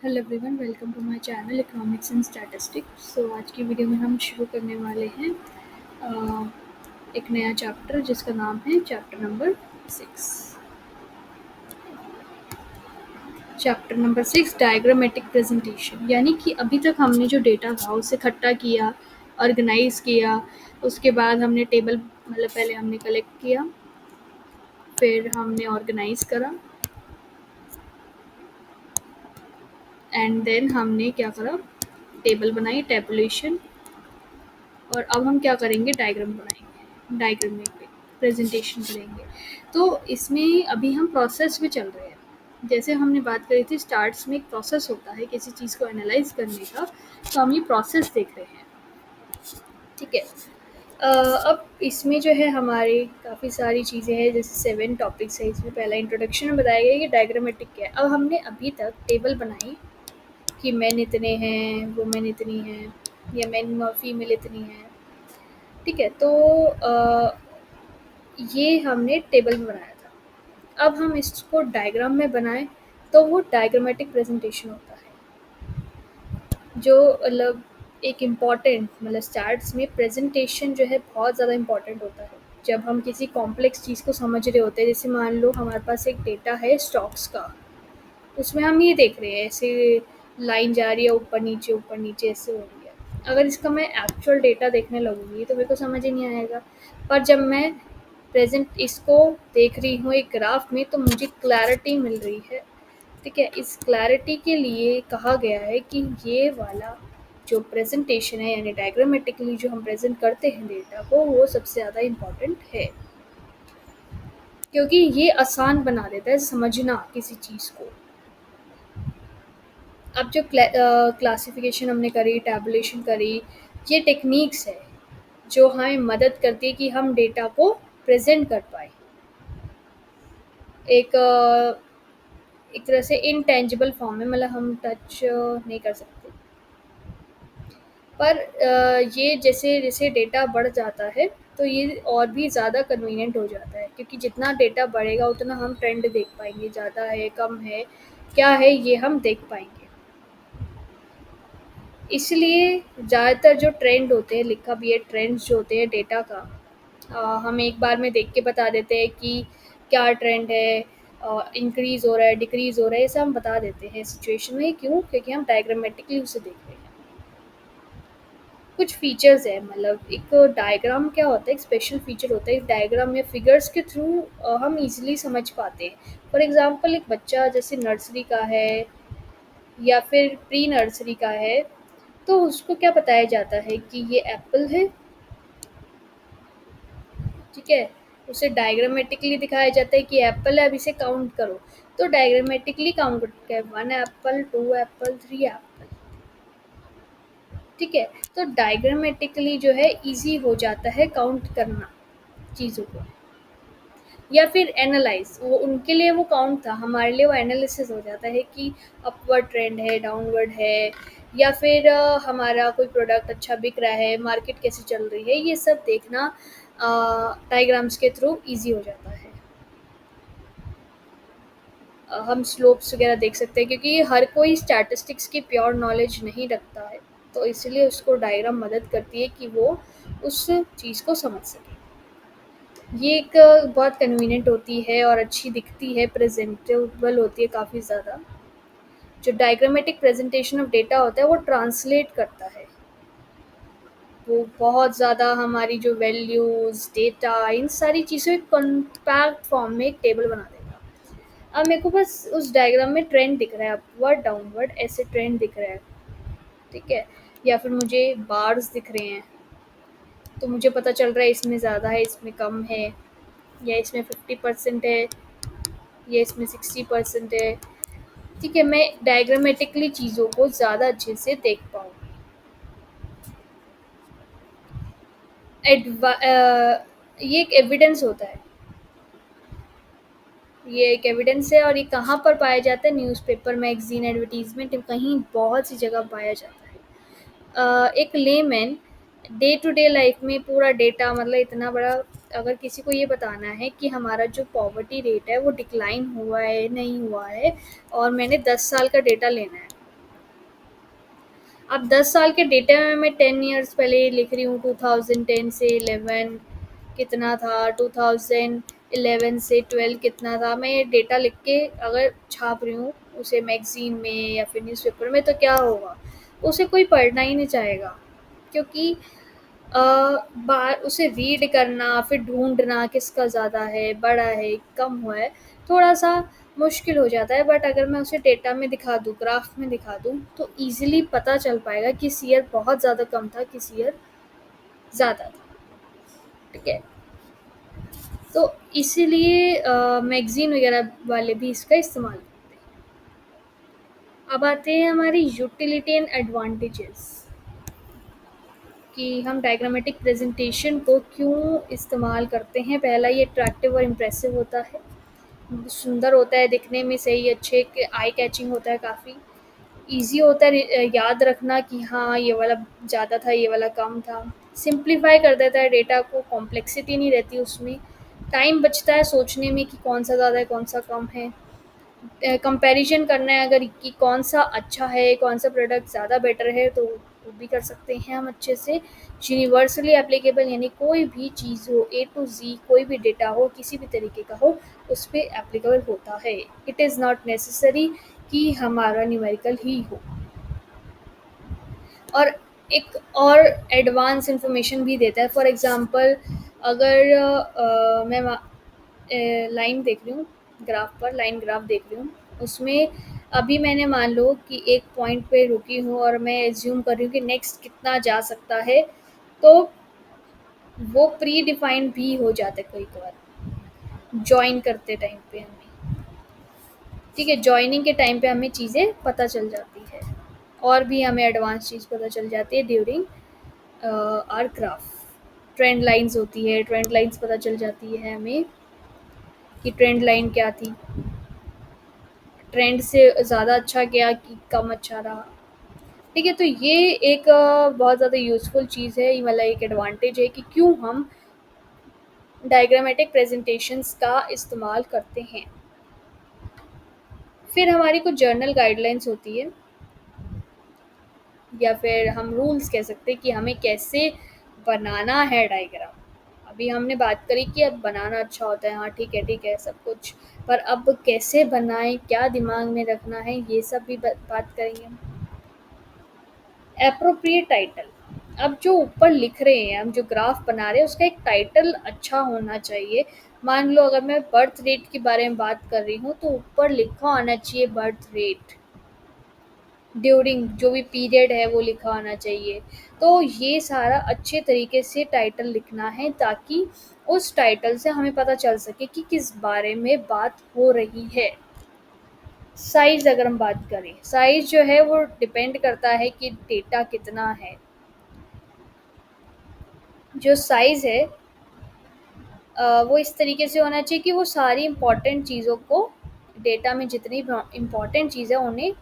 Hello everyone, welcome to my channel economics and statistics. आज की video में हम शुरू करने वाले हैं अ, एक नया चैप्टर जिसका नाम है chapter number 6। Chapter number 6 diagrammatic presentation, यानी कि अभी तक हमने जो डेटा था उसे इकट्ठा किया, ऑर्गेनाइज किया। उसके बाद हमने टेबल पहले हमने कलेक्ट किया, फिर हमने ऑर्गेनाइज करा एंड देन हमने क्या करा, टेबल बनाई, टेबुलेशन। और अब हम क्या करेंगे, डायग्राम बनाएंगे, डायग्राम में प्रेजेंटेशन करेंगे। तो इसमें अभी हम प्रोसेस में चल रहे हैं। जैसे हमने बात करी थी, स्टार्ट्स में एक प्रोसेस होता है किसी चीज़ को एनालाइज करने का, तो हम ये प्रोसेस देख रहे हैं। ठीक है। अब इसमें जो है हमारे काफ़ी सारी चीज़ें हैं, जैसे 7 टॉपिक्स है। इसमें पहला इंट्रोडक्शन में बताया गया कि डायग्रामेटिक क्या है। अब हमने अभी तक टेबल बनाई कि मैन इतने हैं, वुमेन इतनी हैं, या मैन और फीमेल इतनी हैं। ठीक है। तो ये हमने टेबल में बनाया था। अब हम इसको डायग्राम में बनाएं तो वो डायग्रामेटिक प्रेजेंटेशन होता है, जो एक इम्पॉर्टेंट स्टार्ट्स में प्रेजेंटेशन जो है बहुत ज़्यादा इम्पॉर्टेंट होता है। जब हम किसी कॉम्प्लेक्स चीज़ को समझ रहे होते हैं, जैसे मान लो हमारे पास एक डेटा है स्टॉक्स का, उसमें हम ये देख रहे हैं ऐसे लाइन जा रही है, ऊपर नीचे ऐसे हो रही है। अगर इसका मैं एक्चुअल डेटा देखने लगूंगी तो मेरे को समझ ही नहीं आएगा। पर जब मैं प्रेजेंट इसको देख रही हूँ एक ग्राफ में, तो मुझे क्लैरिटी मिल रही है। ठीक है। इस क्लैरिटी के लिए कहा गया है कि ये वाला जो प्रेजेंटेशन है, यानी डायग्रामेटिकली जो हम प्रेजेंट करते हैं डेटा को, वो सबसे ज़्यादा इम्पॉर्टेंट है, क्योंकि ये आसान बना देता है समझना किसी चीज़ को। अब जो क्लासिफिकेशन हमने करी, टैबुलेशन करी, ये टेक्निक्स है जो हमें मदद करती है कि हम डेटा को प्रेजेंट कर पाए एक एक तरह से इनटेंजिबल फॉर्म में, हम टच नहीं कर सकते। पर ये जैसे जैसे डेटा बढ़ जाता है तो ये और भी ज़्यादा कन्वीनियंट हो जाता है, क्योंकि जितना डेटा बढ़ेगा उतना हम ट्रेंड देख पाएंगे, ज़्यादा है, कम है, क्या है, ये हम देख पाएंगे। इसलिए ज़्यादातर जो ट्रेंड होते हैं, लिखा भी है, ट्रेंड्स जो होते हैं डेटा का, हम एक बार में देख के बता देते हैं कि क्या ट्रेंड है, इंक्रीज़ हो रहा है, डिक्रीज़ हो रहा है, ये सब हम बता देते हैं सिचुएशन में। क्यों? क्योंकि हम डायग्रामेटिकली उसे देख रहे हैं। कुछ फीचर्स है, एक डायग्राम क्या होता है, एक स्पेशल फीचर होता है डायग्राम या फिगर्स के थ्रू हम इजीली समझ पाते हैं। फॉर एग्जांपल, एक बच्चा जैसे नर्सरी का है या फिर प्री नर्सरी का है, तो उसको क्या बताया जाता है कि ये एप्पल है। ठीक है। उसे डायग्रामेटिकली दिखाया जाता है कि एप्पल है, अब इसे काउंट करो। तो डायग्रामेटिकली काउंट करते हैं, 1 एप्पल, 2 एप्पल, 3 एप्पल। ठीक है। तो डायग्रामेटिकली जो है इजी हो जाता है काउंट करना चीज़ों को, या फिर एनालाइज। वो उनके लिए वो काउंट था, हमारे लिए वो एनालिसिस हो जाता है कि अपवर्ड ट्रेंड है, डाउनवर्ड है, या फिर हमारा कोई प्रोडक्ट अच्छा बिक रहा है, मार्केट कैसे चल रही है, ये सब देखना डायग्राम्स के थ्रू इजी हो जाता है। हम स्लोप्स वगैरह देख सकते हैं, क्योंकि हर कोई स्टैटिस्टिक्स की प्योर नॉलेज नहीं रखता है, तो इसलिए उसको डायग्राम मदद करती है कि वो उस चीज़ को समझ सके। ये एक बहुत कन्वीनियंट होती है और अच्छी दिखती है, प्रेजेंटेबल होती है काफ़ी ज़्यादा। जो डायग्रामेटिक प्रेजेंटेशन ऑफ डेटा होता है वो ट्रांसलेट करता है, वो बहुत ज़्यादा हमारी जो वैल्यूज़, डेटा, इन सारी चीज़ों एक कॉम्पैक्ट फॉर्म में एक टेबल बना देगा। अब मेरे को बस उस डायग्राम में ट्रेंड दिख रहा है, अपवर्ड डाउनवर्ड ऐसे ट्रेंड दिख रहा है। ठीक है। या फिर मुझे बार्स दिख रहे हैं, तो मुझे पता चल रहा है इसमें ज़्यादा है, इसमें कम है, या इसमें 50% है, या इसमें 60% है। ठीक है। मैं डायग्रामेटिकली चीज़ों को ज़्यादा अच्छे से देख पाऊँगी। ये एक एविडेंस होता है, ये एक एविडेंस है। और ये कहाँ पर पाया जाता है? न्यूज़पेपर, मैगजीन, एडवर्टीजमेंट, कहीं बहुत सी जगह पाया जाता है। एक layman day to day life में पूरा डेटा, इतना बड़ा, अगर किसी को ये बताना है कि हमारा जो पॉवर्टी रेट है वो डिक्लाइन हुआ है, नहीं हुआ है, और मैंने 10 साल का डेटा लेना है, अब 10 साल के डेटा में मैं 10 इयर्स पहले लिख रही हूँ, 2010 से 11 कितना था, 2011 से 12 कितना था। मैं ये डेटा लिख के अगर छाप रही हूँ उसे मैगज़ीन में या फिर न्यूज़पेपर में, तो क्या होगा? उसे कोई पढ़ना ही नहीं चाहेगा, क्योंकि अ, बार उसे रीड करना, फिर ढूँढना किसका ज़्यादा है, बड़ा है, कम हुआ है, थोड़ा-सा मुश्किल हो जाता है। बट अगर मैं उसे डेटा में दिखा दूँ, ग्राफ में दिखा दूँ, तो ईज़िली पता चल पाएगा कि किस ईयर बहुत ज़्यादा कम था, किस ईयर ज़्यादा था, ठीक है? तो इसीलिए मैगज़ीन वगैरह वाले भी इसका इस्तेमाल करते हैं। अब आते हैं हमारी यूटिलिटी एंड एडवांटेजेस, कि हम डायग्रामेटिक प्रेजेंटेशन को क्यों इस्तेमाल करते हैं। पहला, ये अट्रैक्टिव और इम्प्रेसिव होता है, सुंदर होता है दिखने में, सही अच्छे आई कैचिंग होता है काफ़ी। ईज़ी होता है याद रखना कि हाँ ये वाला ज़्यादा था, ये वाला कम था। सिंप्लीफाई कर देता है डेटा को, कॉम्प्लेक्सिटी नहीं रहती उसमें। टाइम बचता है सोचने में कि कौन सा ज़्यादा है, कौन सा कम है। कंपैरिजन करना है अगर कि कौन सा अच्छा है, कौन सा प्रोडक्ट ज़्यादा बेटर है, तो वो भी कर सकते हैं हम अच्छे से। यूनिवर्सली एप्लीकेबल, यानी कोई भी चीज़ हो, ए टू ज़ी, कोई भी डेटा हो, किसी भी तरीके का हो, उस पे एप्लीकेबल होता है। इट इज़ नॉट नेसेसरी कि हमारा न्यूमेरिकल ही हो। और एक और एडवांस इंफॉर्मेशन भी देता है। फॉर एग्ज़ाम्पल, अगर मैं लाइन देख रही हूँ, ग्राफ पर लाइन ग्राफ देख रही हूँ, उसमें अभी मैंने मान लो कि एक पॉइंट पे रुकी हूँ और मैं एज्यूम कर रही हूँ कि नेक्स्ट कितना जा सकता है, तो वो प्री डिफाइंड भी हो जाता है कई बार जॉइन करते टाइम पे हमें। ठीक है, जॉइनिंग के टाइम पे हमें चीज़ें पता चल जाती है, और भी हमें एडवांस चीज़ पता चल जाती है during our graph. Trend lines होती है, ट्रेंड लाइंस पता चल जाती है हमें कि ट्रेंड लाइन क्या थी, ट्रेंड से ज़्यादा अच्छा गया कि कम अच्छा रहा। ठीक है, तो ये एक बहुत ज़्यादा यूज़फुल चीज़ है, ये वाला एक एडवांटेज है कि क्यों हम डायग्रामेटिक प्रेजेंटेशंस का इस्तेमाल करते हैं। फिर हमारी कुछ जर्नल गाइडलाइंस होती है, या फिर हम रूल्स कह सकते हैं कि हमें कैसे बनाना है डायग्राम। अभी हमने बात करी कि अब बनाना अच्छा होता है, हाँ ठीक है सब कुछ, पर अब कैसे बनाएं, क्या दिमाग में रखना है, ये सब भी बात करेंगे हम। एप्रोप्रिएट टाइटल, अब जो ऊपर लिख रहे हैं, हम जो ग्राफ बना रहे हैं, उसका एक टाइटल अच्छा होना चाहिए। मान लो अगर मैं बर्थ रेट के बारे में बात कर रही हूँ, तो ऊपर लिखा होना चाहिए बर्थ रेट, ड्यूरिंग जो भी पीरियड है वो लिखा होना चाहिए। तो ये सारा अच्छे तरीके से टाइटल लिखना है, ताकि उस टाइटल से हमें पता चल सके कि किस बारे में बात हो रही है। साइज़, अगर हम बात करें, साइज़ जो है वो डिपेंड करता है कि डेटा कितना है। जो साइज़ है वो इस तरीके से होना चाहिए कि वो सारी इम्पोर्टेंट चीज़ों को, डेटा में जितनी इम्पोर्टेंट चीज़ है उन्हें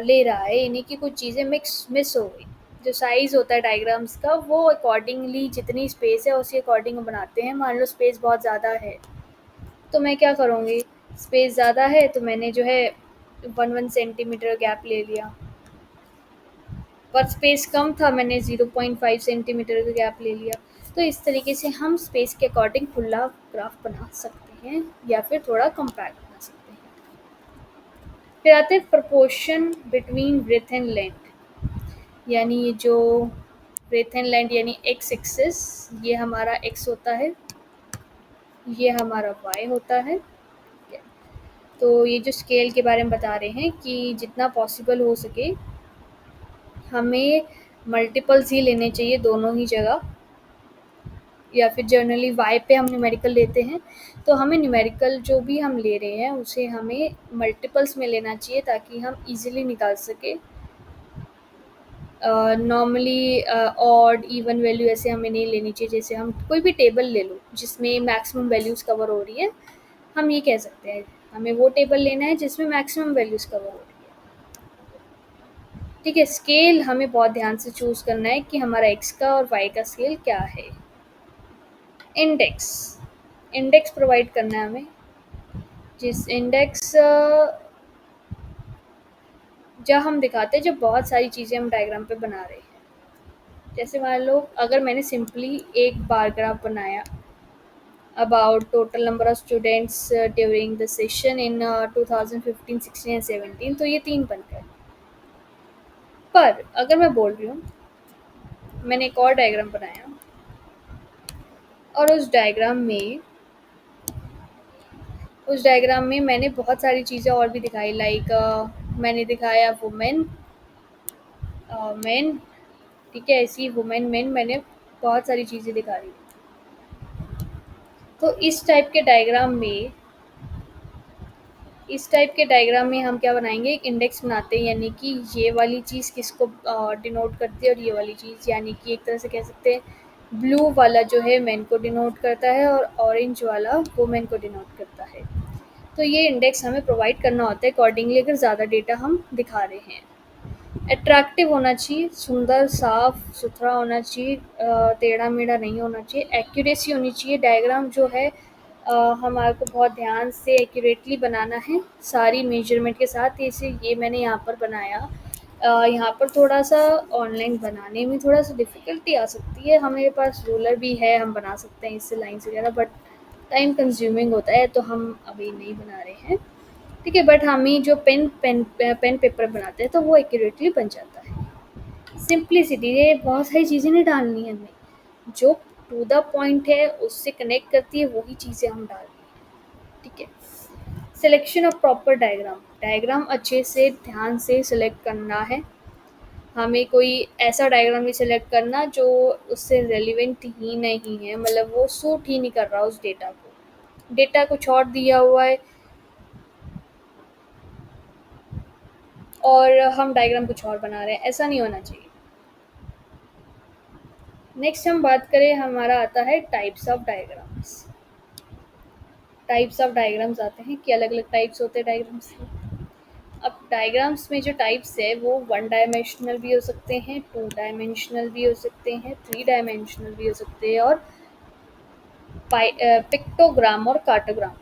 ले रहा है, यानी कि कुछ चीज़ें मिस हो गई। जो साइज़ होता है डायग्राम्स का, वो अकॉर्डिंगली जितनी स्पेस है उसी अकॉर्डिंग बनाते हैं। मान लो स्पेस बहुत ज़्यादा है, तो मैं क्या करूँगी, स्पेस ज़्यादा है तो मैंने जो है 1 सेंटीमीटर गैप ले लिया, पर स्पेस कम था, मैंने 0.5 सेंटीमीटर का गैप ले लिया। तो इस तरीके से हम स्पेस के अकॉर्डिंग खुला ग्राफ बना सकते हैं, या फिर थोड़ा कम्पैक्ट बना सकते हैं। फिर आते हैं proportion between breadth and length, यानी ये जो ब्रेथ एंड लेंथ यानी एक्स एक्सिस, ये हमारा एक्स होता है, ये हमारा वाई होता है। तो ये जो स्केल के बारे में बता रहे हैं कि जितना पॉसिबल हो सके हमें मल्टीपल्स ही लेने चाहिए दोनों ही जगह, या फिर जनरली वाई पे हम न्यूमेरिकल लेते हैं, तो हमें न्यूमेरिकल जो भी हम ले रहे हैं उसे हमें मल्टीपल्स में लेना चाहिए, ताकि हम इजीली निकाल सकें। नॉर्मली ऑड इवन वैल्यू ऐसे हमें नहीं लेनी चाहिए। जैसे हम कोई भी टेबल ले लो जिसमें मैक्सिमम वैल्यूज़ कवर हो रही है, हम ये कह सकते हैं हमें वो टेबल लेना है जिसमें मैक्सिमम वैल्यूज़ कवर हो रही है। ठीक है, स्केल हमें बहुत ध्यान से चूज़ करना है कि हमारा एक्स का और वाई का स्केल क्या है। इंडेक्स, इंडेक्स प्रोवाइड करना है हमें, जिस इंडेक्स जब हम दिखाते हैं जब बहुत सारी चीज़ें हम डायग्राम पे बना रहे हैं। जैसे मान लो अगर मैंने सिंपली एक बार ग्राफ बनाया about total number of students during the session in 2015, 16 and 17, तो ये 3 बन गए। पर अगर मैं बोल रही हूँ मैंने एक और डायग्राम बनाया और उस डायग्राम में मैंने बहुत सारी चीज़ें और भी दिखाई, लाइक मैंने दिखाया वुमेन, मेन, ठीक है, ऐसी वुमेन, मेन, मैंने बहुत सारी चीज़ें दिखा रही। तो इस टाइप के डायग्राम में हम क्या बनाएंगे, एक इंडेक्स बनाते हैं, यानी कि ये वाली चीज़ किसको डिनोट करती है और ये वाली चीज़, यानी कि एक तरह से कह सकते हैं ब्लू वाला जो है मैन को डिनोट करता है और ऑरेंज वाला वुमेन को डिनोट करता है। तो ये इंडेक्स हमें प्रोवाइड करना होता है अकॉर्डिंगली अगर ज़्यादा डेटा हम दिखा रहे हैं। अट्रैक्टिव होना चाहिए, सुंदर, साफ-सुथरा होना चाहिए, टेढ़ा-मेढ़ा नहीं होना चाहिए, एक्यूरेसी होनी चाहिए, डायग्राम जो है हमारे को बहुत ध्यान से एक्यूरेटली बनाना है, सारी मेजरमेंट के साथ। जैसे ये मैंने यहाँ पर बनाया, यहाँ पर थोड़ा-सा ऑनलाइन बनाने में थोड़ा-सा डिफ़िकल्टी आ सकती है, हमारे पास रूलर भी है, हम बना सकते हैं इससे लाइन्स वगैरह, बट टाइम कंज्यूमिंग होता है तो हम अभी नहीं बना रहे हैं। ठीक है, बट हमें जो पेन पेपर बनाते हैं तो वो एक्यूरेटली बन जाता है। सिंप्लिसिटी, ये बहुत सारी चीज़ें नहीं डालनी है हमें, जो टू द पॉइंट है उससे कनेक्ट करती है वही चीज़ें हम डाल रहे हैं। ठीक है, selection of proper diagram, diagram अच्छे से ध्यान से सिलेक्ट करना है, हमें कोई ऐसा डायग्राम भी सिलेक्ट करना जो उससे रेलिवेंट ही नहीं है, मतलब वो सूट ही नहीं कर रहा उस डेटा को, डेटा कुछ और दिया हुआ है और हम डायग्राम कुछ और बना रहे हैं, ऐसा नहीं होना चाहिए। नेक्स्ट हम बात करें, हमारा आता है types of diagrams. Types of diagrams आते हैं कि अलग अलग टाइप्स होते हैं डायग्राम्स के। अब डायग्राम्स में जो टाइप्स है वो वन डायमेंशनल भी हो सकते हैं, टू डायमेंशनल भी हो सकते हैं, थ्री डायमेंशनल भी हो सकते हैं और पिक्टोग्राम और कार्टोग्राम।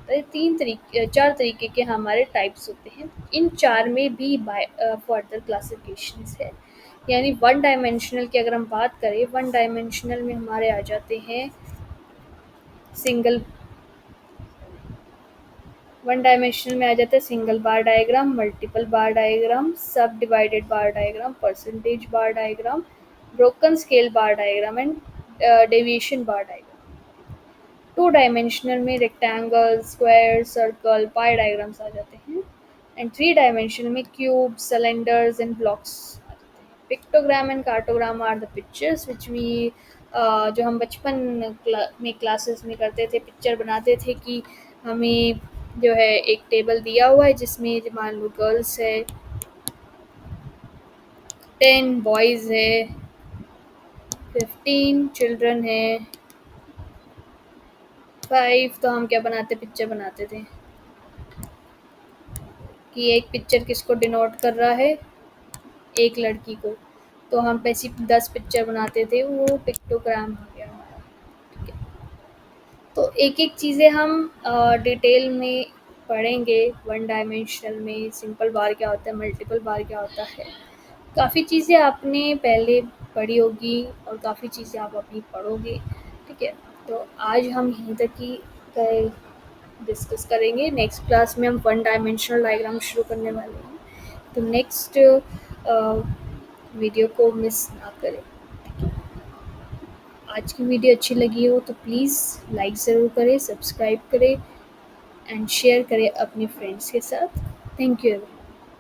चार तरीके के हमारे टाइप्स होते हैं। इन चार में भी फर्दर क्लासिफिकेशंस है, यानी वन डायमेंशनल की अगर हम बात करें, वन डायमेंशनल में हमारे आ जाते हैं सिंगल वन डायमेंशनल में आ जाता है single bar diagram, multiple bar diagram, sub divided bar diagram, percentage bar diagram, broken scale bar diagram and deviation bar diagram. Two dimensional में rectangle, square, circle, pie diagrams आ जाते हैं and three dimensional में cube, cylinders and blocks आ जाते हैं। Pictogram and cartogram are the pictures which we जो हम बचपन में क्लासेस में करते थे, पिक्चर बनाते थे कि हमें जो है एक टेबल दिया हुआ है जिसमें मान लो गर्ल्स है, 10 बॉयज़ है, 15 चिल्ड्रन है, 5, तो हम क्या बनाते, पिक्चर बनाते थे कि एक पिक्चर किसको डिनोट कर रहा है, एक लड़की को, तो हम ऐसी 10 पिक्चर बनाते थे, वो पिक्टोग्राम हो गया हमारा। ठीक है, तो एक-एक चीज़ें हम डिटेल में पढ़ेंगे, वन डायमेंशनल में सिंपल बार क्या होता है, मल्टीपल बार क्या होता है। काफ़ी चीज़ें आपने पहले पढ़ी होगी और काफ़ी चीज़ें आप अभी पढ़ोगे। ठीक है, तो आज हम यहीं तक ही डिस्कस करेंगे, नेक्स्ट क्लास में हम वन डायमेंशनल डायग्राम शुरू करने वाले हैं, तो नेक्स्ट वीडियो को मिस ना करें। आज की वीडियो अच्छी लगी हो तो प्लीज़ लाइक ज़रूर करें, सब्सक्राइब करें एंड शेयर करें अपने फ्रेंड्स के साथ। Thank you.